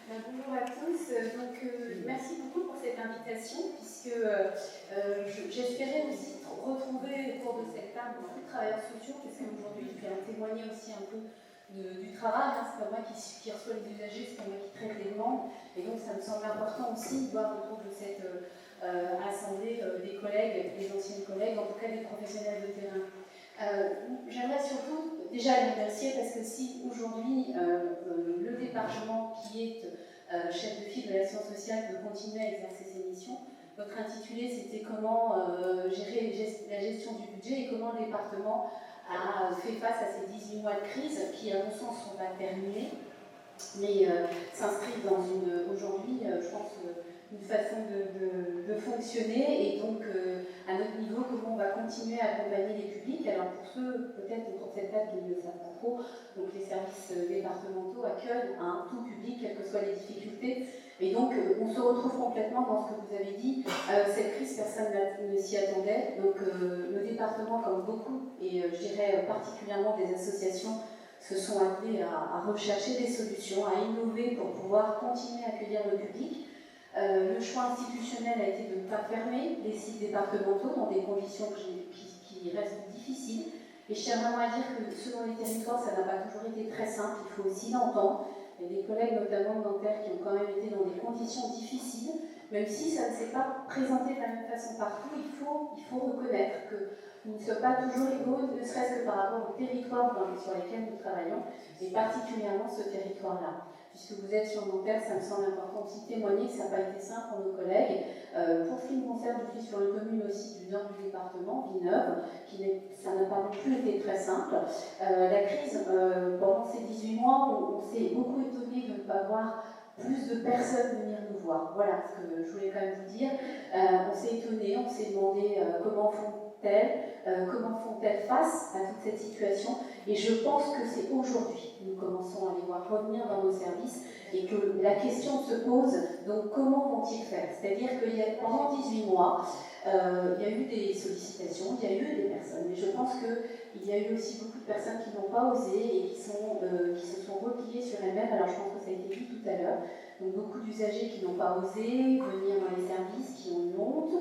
Bonjour à tous. Merci beaucoup pour cette invitation, puisque j'espérais aussi retrouver au cours de cette table beaucoup de travailleurs sociaux, parce qu'aujourd'hui, je vais témoigner aussi un peu du travail. C'est pas moi qui reçoit les usagers, c'est pas moi qui traite les demandes. Et donc, ça me semble important aussi de voir autour de cette assemblée des collègues, des anciennes collègues, en tout cas des professionnels de terrain. J'aimerais surtout déjà les remercier parce que si aujourd'hui le département qui est chef de file de l'action sociale peut continuer à exercer ses missions, votre intitulé c'était comment gérer la gestion du budget et comment le département a fait face à ces 18 mois de crise qui à mon sens sont pas terminés mais s'inscrivent dans aujourd'hui je pense une façon de fonctionner et donc à notre niveau comment on va continuer à accompagner les publics. Alors pour ceux peut-être autour de cette table qui ne le savent pas trop, donc les services départementaux accueillent un tout public quelles que soient les difficultés et donc on se retrouve complètement dans ce que vous avez dit. Cette crise personne ne s'y attendait, donc le département comme beaucoup et je dirais particulièrement des associations se sont appelés à rechercher des solutions, à innover pour pouvoir continuer à accueillir le public. Le choix institutionnel a été de ne pas fermer les sites départementaux dans des conditions qui restent difficiles. Et je tiens vraiment à dire que selon les territoires, ça n'a pas toujours été très simple, il faut aussi l'entendre. Il y a des collègues, notamment de Nanterre, qui ont quand même été dans des conditions difficiles, même si ça ne s'est pas présenté de la même façon partout, il faut reconnaître que nous ne sommes pas toujours égaux, ne serait-ce que par rapport aux territoires sur lesquels nous travaillons, et particulièrement ce territoire-là. Puisque vous êtes sur Nanterre, ça me semble important aussi de témoigner que ça n'a pas été simple pour nos collègues. Pour ce qui me concerne, je suis sur une commune aussi du nord du département, Villeneuve, ça n'a pas non plus été très simple. La crise, pendant ces 18 mois, on s'est beaucoup étonné de ne pas voir plus de personnes venir nous voir. Voilà ce que je voulais quand même vous dire. On s'est étonné, on s'est demandé comment font-elles face à toute cette situation. Et je pense que c'est aujourd'hui que nous commençons à les voir revenir dans nos services et que la question se pose, donc comment vont-ils faire? C'est-à-dire que pendant 18 mois, il y a eu des sollicitations, il y a eu des personnes, mais je pense qu'il y a eu aussi beaucoup de personnes qui n'ont pas osé et qui se sont repliées sur elles-mêmes. Alors je pense que ça a été dit tout à l'heure. Donc beaucoup d'usagers qui n'ont pas osé venir dans les services, qui ont une honte,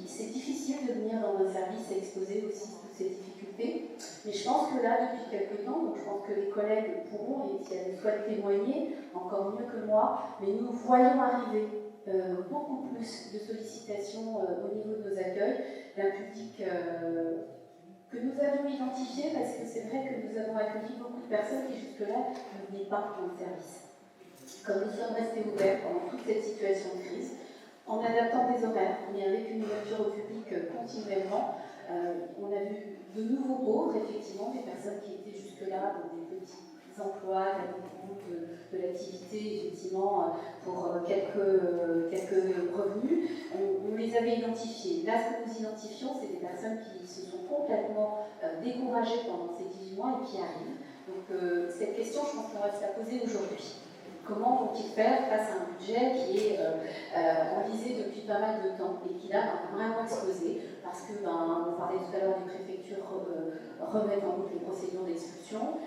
c'est difficile de venir dans un service et exposer aussi toutes ces difficultés. Mais je pense que là, depuis quelques temps, donc je pense que les collègues pourront, et si elles souhaitent témoigner, encore mieux que moi, mais nous voyons arriver beaucoup plus de sollicitations au niveau de nos accueils, d'un public que nous avions identifié, parce que c'est vrai que nous avons accueilli beaucoup de personnes qui jusque-là ne venaient pas dans le service. Comme nous sommes restés ouverts pendant toute cette situation de crise, en adaptant des horaires, mais avec une ouverture au public continuellement, on a vu de nouveaux pauvres, effectivement, des personnes qui étaient jusque-là dans des petits emplois, de l'activité, effectivement, pour quelques revenus. On les avait identifiés. Là, ce que nous identifions, c'est des personnes qui se sont complètement découragées pendant ces 18 mois et qui arrivent. Donc, cette question, je pense qu'on va se la poser aujourd'hui. Comment vont-ils faire face à un budget qui est enlisé depuis pas mal de temps et qui là va vraiment exploser parce que, on parlait tout à l'heure des préfectures remettent en route les procédures d'expulsion,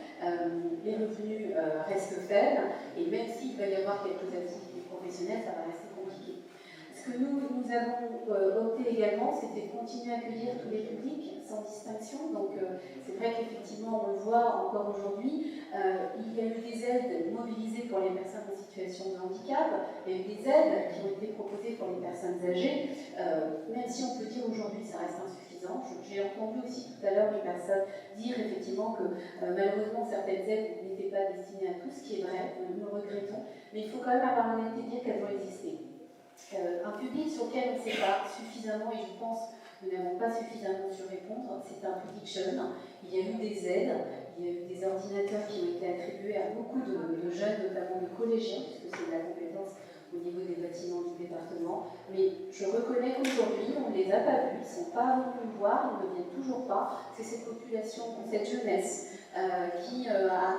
les revenus restent faibles et même s'il va y avoir quelques activités professionnelles, ça va rester compliqué. Ce que nous avons opté également, c'était de continuer à accueillir tous les publics sans distinction. Donc c'est vrai qu'effectivement, on le voit encore aujourd'hui, il y a eu des aides mobilisées pour les personnes en situation de handicap, il y a eu des aides qui ont été proposées pour les personnes âgées, même si on peut dire aujourd'hui ça reste insuffisant. J'ai entendu aussi tout à l'heure les personnes dire effectivement que malheureusement certaines aides n'étaient pas destinées à tout, ce qui est vrai, nous le regrettons, mais il faut quand même avoir l'honnêteté de dire qu'elles ont existé. Un public sur lequel on ne sait pas suffisamment, et je pense que nous n'avons pas suffisamment su répondre, c'est un public jeune. Il y a eu des aides, il y a eu des ordinateurs qui ont été attribués à beaucoup de jeunes, notamment de collégiens, puisque c'est de la compétence au niveau des bâtiments du département. Mais je reconnais qu'aujourd'hui, on ne les a pas vus, ils ne sont pas venus nous voir, ils ne viennent toujours pas. C'est cette population, cette jeunesse qui a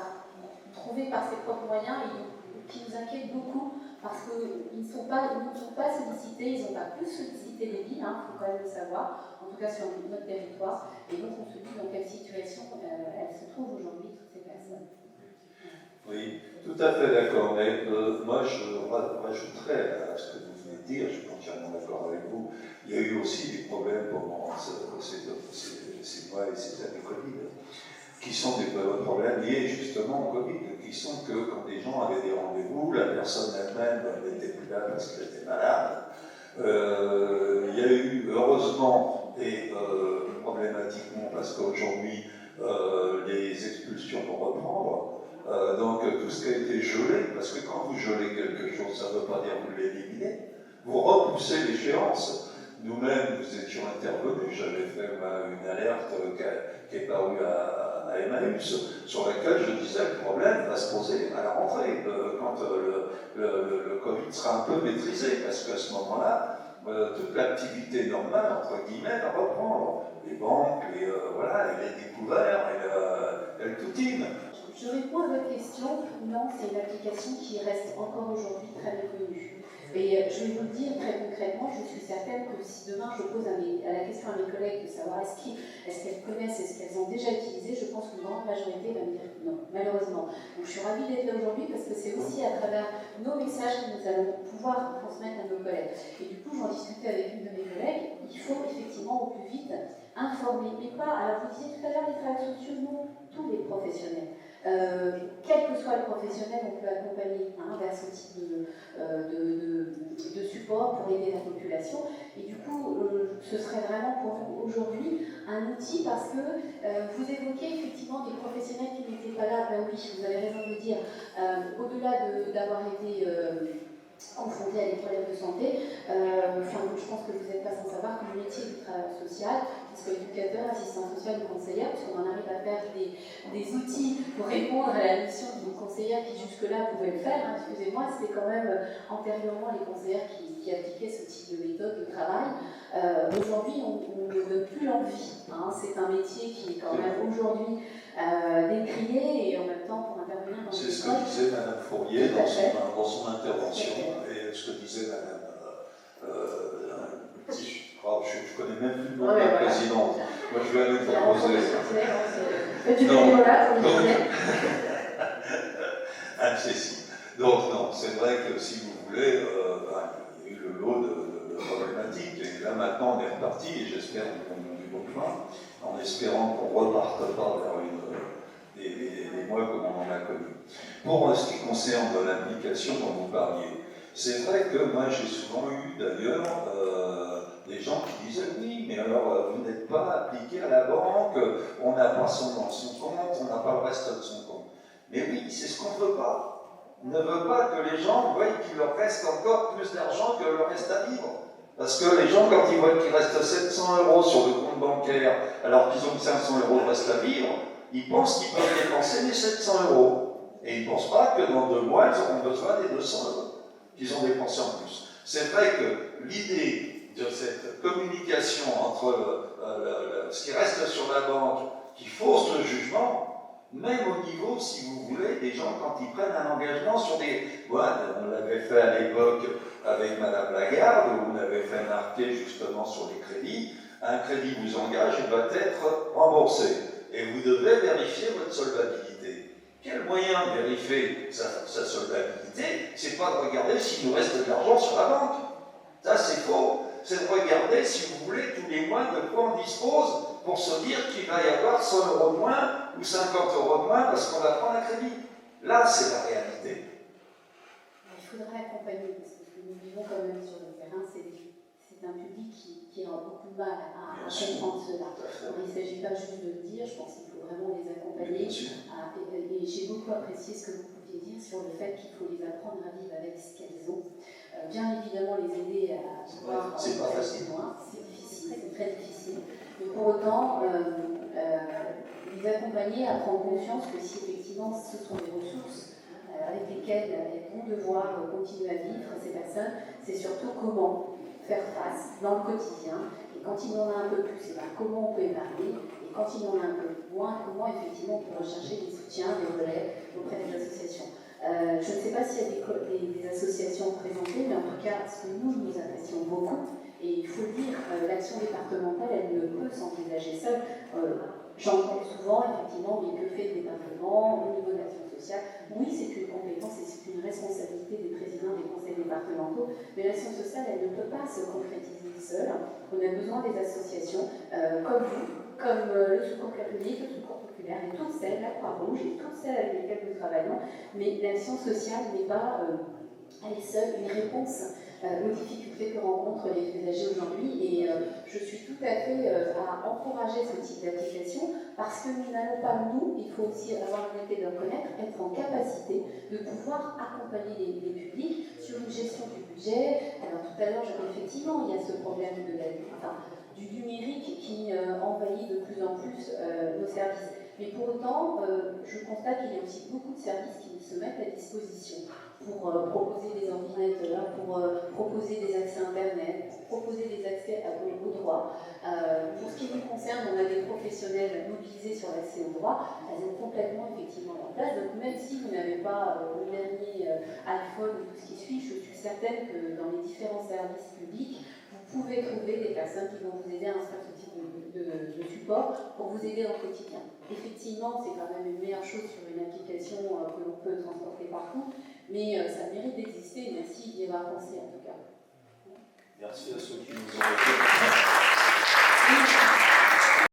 trouvé par ses propres moyens et qui nous inquiète beaucoup parce qu'ils ne sont pas sollicités, ils n'ont pas plus sollicité les villes, il faut quand même le savoir, en tout cas sur notre territoire, et donc on se dit dans quelle situation elles se trouvent aujourd'hui, toutes ces personnes. Oui, tout Tout à fait d'accord, mais moi je rajouterais à ce que vous venez de dire, je suis entièrement d'accord avec vous, il y a eu aussi des problèmes pendant ces mois et ces années Covid, qui sont des problèmes liés justement au Covid, qui sont que quand des gens avaient des rendez-vous, la personne elle-même n'était plus là parce qu'elle était malade. Il y a eu heureusement et problématiquement parce qu'aujourd'hui les expulsions vont reprendre. Donc tout ce qui a été gelé, parce que quand vous gelez quelque chose, ça ne veut pas dire que vous l'éliminez, vous repoussez l'échéance. Nous-mêmes, nous étions intervenus, j'avais fait une alerte qui est parue à Emmaüs, sur laquelle je disais que le problème va se poser à la rentrée, quand le Covid sera un peu maîtrisé, parce qu'à ce moment-là, toute l'activité normale, entre guillemets, va reprendre. Les banques, voilà, les découverts, et le toutine. Je réponds à votre question. Non, c'est une application qui reste encore aujourd'hui très méconnue. Et je vais vous le dire très concrètement, je suis certaine que si demain je pose à la question à mes collègues de savoir est-ce qu'elles connaissent, est-ce qu'elles ont déjà utilisé, je pense qu'une grande majorité va me dire non, malheureusement. Donc je suis ravie d'être là aujourd'hui parce que c'est aussi à travers nos messages que nous allons pouvoir transmettre à nos collègues. Et du coup, j'en discutais avec une de mes collègues, il faut effectivement au plus vite informer, mais pas, alors vous disiez tout à l'heure les travailleurs sociaux, non, tous les professionnels. Quel que soit le professionnel, on peut accompagner vers ce type de support pour aider la population. Et du coup, ce serait vraiment pour vous aujourd'hui un outil parce que vous évoquez effectivement des professionnels qui n'étaient pas là. Ben oui, vous avez raison de le dire. Au-delà d'avoir été confrontés à des problèmes de santé, je pense que vous n'êtes pas sans savoir que le métier du travailleur social, qu'il soit éducateur, assistant social ou conseillère, parce qu'on en arrive à faire des outils pour répondre à la mission d'une conseillère qui jusque-là pouvait le faire, excusez-moi, c'était quand même antérieurement les conseillères qui appliquaient ce type de méthode de travail. Aujourd'hui, on ne donne plus l'envie. C'est un métier qui est quand même aujourd'hui décrié et en même temps pour intervenir dans c'est ce que disait Mme Fourier dans son intervention et ce que disait Mme je connais même plus le nom de la présidente. Moi je vais aller proposer. Anne-Cécile. Donc non, c'est vrai que si vous voulez, il y a eu le lot de problématiques et là maintenant on est reparti et j'espère du bon chemin, en espérant qu'on ne reparte pas vers des mois comme on en a connu. Pour ce qui concerne l'application dont vous parliez, c'est vrai que moi j'ai souvent eu d'ailleurs des gens qui disaient oui, mais alors vous n'êtes pas appliqué à la banque, on n'a pas son compte, on n'a pas le reste de son compte. Mais oui, c'est ce qu'on ne veut pas. On ne veut pas que les gens voient qu'il leur reste encore plus d'argent que leur reste à vivre. Parce que les gens, quand ils voient qu'il reste 700 € sur le compte bancaire, alors qu'ils ont 500 € de reste à vivre, ils pensent qu'ils peuvent dépenser les 700 €. Et ils ne pensent pas que dans 2 mois, ils auront besoin des 200 € qu'ils ont dépensés en plus. C'est vrai que l'idée de cette communication entre ce qui reste sur la banque, qui fausse le jugement, même au niveau, si vous voulez, des gens quand ils prennent un engagement sur des... on l'avait fait à l'époque avec Madame Lagarde, où on avait fait marquer justement sur les crédits, un crédit vous engage et doit être remboursé. Et vous devez vérifier votre solvabilité. Quel moyen de vérifier sa solvabilité? C'est pas de regarder s'il nous reste de l'argent sur la banque. Ça, c'est faux. C'est de regarder, si vous voulez, tous les mois de quoi on dispose pour se dire qu'il va y avoir 100 € de moins ou 50 € de moins parce qu'on va prendre un crédit. Là, c'est la réalité. Il faudrait accompagner, parce que nous vivons quand même sur le terrain, c'est un public qui a beaucoup de mal à comprendre cela. Alors, il ne s'agit pas juste de le dire, je pense qu'il faut vraiment les accompagner. Et j'ai beaucoup apprécié ce que vous pouviez dire sur le fait qu'il faut les apprendre à vivre avec ce qu'elles ont. Bien évidemment, les aider à pouvoir c'est pas facile. Loin. C'est difficile, c'est très difficile. Mais pour autant, les accompagner à prendre conscience que si effectivement ce sont des ressources avec lesquelles elles vont devoir continuer à vivre, ces personnes, c'est surtout comment faire face dans le quotidien. Et quand il y en a un peu plus, comment on peut épargner. Et quand il y en a un peu moins, comment effectivement on peut rechercher des soutiens, des relais auprès des associations. Je ne sais pas s'il y a des associations présentées, mais en tout cas, ce que nous apprécions beaucoup, et il faut le dire, l'action départementale, elle ne peut s'envisager seule. J'entends souvent, effectivement, mais que fait le département au niveau de l'action sociale? Oui, c'est une compétence départementaux, mais l'action sociale, elle ne peut pas se concrétiser seule. On a besoin des associations comme vous, comme le Secours catholique, le Secours populaire, et toutes celles, la Croix-Rouge, et toutes celles avec lesquelles nous travaillons, mais l'action sociale n'est pas à elle seule une réponse aux difficultés que rencontrent les usagers aujourd'hui, et je suis tout à fait à encourager ce type d'application, parce que nous n'allons pas, nous, il faut aussi avoir l'honnêteté de le reconnaître, être en capacité de pouvoir accompagner les publics sur une gestion du budget. Alors tout à l'heure, effectivement, il y a ce problème du numérique qui envahit de plus en plus nos services. Mais pour autant, je constate qu'il y a aussi beaucoup de services qui se mettent à disposition pour proposer des ordinateurs, pour proposer des accès Internet, pour proposer des accès aux droits. Pour ce qui nous concerne, on a des professionnels mobilisés sur l'accès aux droits. Elles sont complètement effectivement en place. Donc même si vous n'avez pas le dernier iPhone ou tout ce qui suit, je suis certaine que dans les différents services publics, vous pouvez trouver des personnes qui vont vous aider à installer ce type de support pour vous aider au quotidien. Effectivement, c'est quand même une meilleure chose sur une application que l'on peut transporter partout, mais ça mérite d'exister. Merci d'y avoir pensé en tout cas. Merci à ceux qui nous ont écoutés.